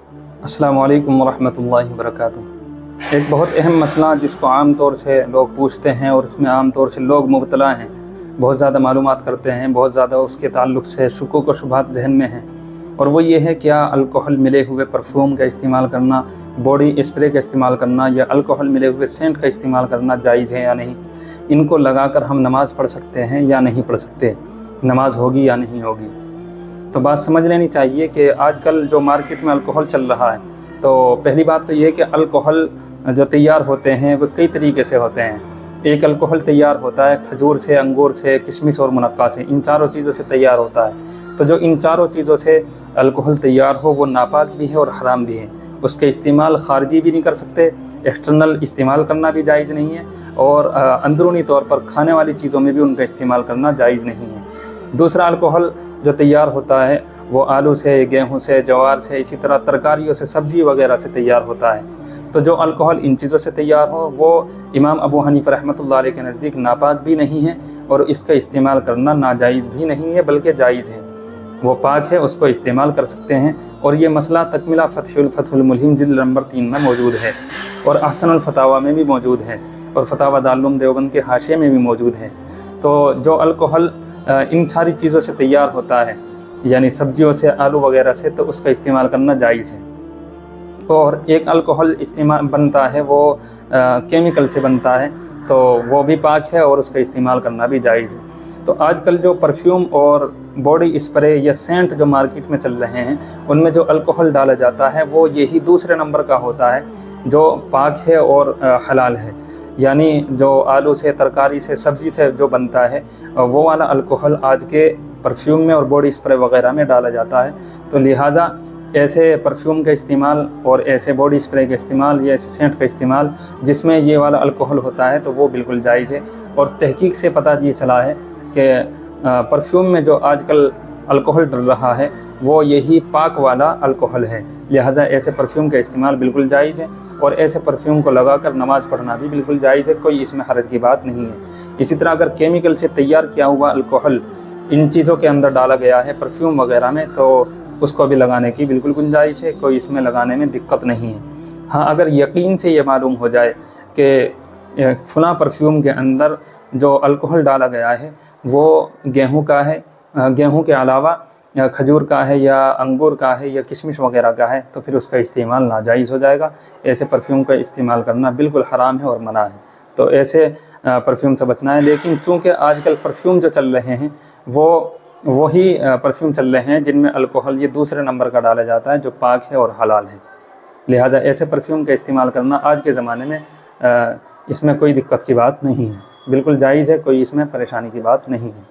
अस्सलाम वालेकुम वरहमतुल्लाहि वबरकातुहू। एक बहुत अहम मसला जिसको आम तौर से लोग पूछते हैं और इसमें आम तौर से लोग मुब्तला हैं, बहुत ज़्यादा मालूमात करते हैं, बहुत ज़्यादा उसके ताल्लुक़ से शुकूक व शुबहात ज़हन में हैं, और वो ये है क्या अल्कोहल मिले हुए परफ्यूम का इस्तेमाल करना, बॉडी स्प्रे का इस्तेमाल करना या अल्कोहल मिले हुए सेंट का इस्तेमाल करना जायज़ है या नहीं। इनको लगाकर हम नमाज़ पढ़ सकते हैं या नहीं पढ़ सकते, नमाज होगी या नहीं होगी। तो बात समझ लेनी चाहिए कि आजकल जो मार्केट में अल्कोहल चल रहा है, तो पहली बात तो ये कि अल्कोहल जो तैयार होते हैं वो कई तरीके से होते हैं। एक अल्कोहल तैयार होता है खजूर से, अंगूर से, किशमिश और मुनक्का से, इन चारों चीज़ों से तैयार होता है। तो जो इन चारों चीज़ों से अल्कोहल तैयार हो वो नापाक भी है और हराम भी है। उसके इस्तेमाल खारजी भी नहीं कर सकते, एक्सटर्नल इस्तेमाल करना भी जायज़ नहीं है, और अंदरूनी तौर पर खाने वाली चीज़ों में भी उनका इस्तेमाल करना जायज़ नहीं है। दूसरा, अल्कोहल जो तैयार होता है वो आलू से, गेहूं से, जवार से, इसी तरह तरकारियों से, सब्ज़ी वगैरह से तैयार होता है। तो जो अल्कोहल इन चीज़ों से तैयार हो वो इमाम अबू हनीफा रहमतुल्लाह अलैह के नज़दीक नापाक भी नहीं है और इसका इस्तेमाल करना नाजायज़ भी नहीं है, बल्कि जायज़ है। वो पाक है, उसको इस्तेमाल कर सकते हैं। और ये मसला तकमिला फ़तहुल मुल्हिम जिल्द नंबर 3 में मौजूद है, और अहसनुल फतावा में भी मौजूद है, और फतावा दारुल उलूम देवबंद के हाशिये में भी मौजूद है। तो जो अल्कोहल इन सारी चीज़ों से तैयार होता है, यानी सब्जियों से, आलू वगैरह से, तो उसका इस्तेमाल करना जायज़ है। और एक अल्कोहल इस्तेमाल बनता है वो केमिकल से बनता है, तो वो भी पाक है और उसका इस्तेमाल करना भी जायज़ है। तो आजकल जो परफ्यूम और बॉडी स्प्रे या सेंट जो मार्केट में चल रहे हैं, उनमें जो अल्कोहल डाला जाता है वो यही दूसरे नंबर का होता है जो पाक है और हलाल है। यानी जो आलू से, तरकारी से, सब्ज़ी से जो बनता है वो वाला अल्कोहल आज के परफ्यूम में और बॉडी स्प्रे वगैरह में डाला जाता है। तो लिहाजा ऐसे परफ्यूम का इस्तेमाल और ऐसे बॉडी स्प्रे का इस्तेमाल या ऐसे सेंट का इस्तेमाल जिसमें ये वाला अल्कोहल होता है तो वो बिल्कुल जायज़ है। और तहकीक से पता ये चला है कि परफ्यूम में जो आजकल अल्कोहल डल रहा है वो यही पाक वाला अल्कोहल है। लिहाजा ऐसे परफ्यूम का इस्तेमाल बिल्कुल जायज़ है, और ऐसे परफ्यूम को लगाकर नमाज़ पढ़ना भी बिल्कुल जायज़ है, कोई इसमें हरज की बात नहीं है। इसी तरह अगर केमिकल से तैयार किया हुआ अल्कोहल इन चीज़ों के अंदर डाला गया है परफ्यूम वगैरह में, तो उसको भी लगाने की बिल्कुल गुंजाइश है, कोई इसमें लगाने में दिक्कत नहीं है। हाँ, अगर यकीन से ये मालूम हो जाए कि फ़लाँ परफ्यूम के अंदर जो अल्कोहल डाला गया है वो गेहूं का है, गेहूं के अलावा खजूर का है या अंगूर का है या किशमिश वगैरह का है, तो फिर उसका इस्तेमाल नाजायज़ हो जाएगा। ऐसे परफ्यूम का इस्तेमाल करना बिल्कुल हराम है और मना है। तो ऐसे परफ्यूम से बचना है। लेकिन चूँकि आजकल परफ्यूम जो चल रहे हैं वो वही परफ्यूम चल रहे हैं जिनमें अल्कोहल ये दूसरे नंबर का डाला जाता है जो पाक है और हलाल है। लिहाजा ऐसे परफ्यूम का इस्तेमाल करना आज के ज़माने में इसमें कोई दिक्कत की बात नहीं है, बिल्कुल जायज़ है, कोई इसमें परेशानी की बात नहीं है।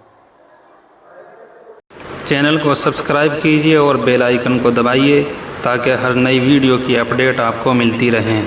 चैनल को सब्सक्राइब कीजिए और बेल आइकन को दबाइए ताकि हर नई वीडियो की अपडेट आपको मिलती रहें।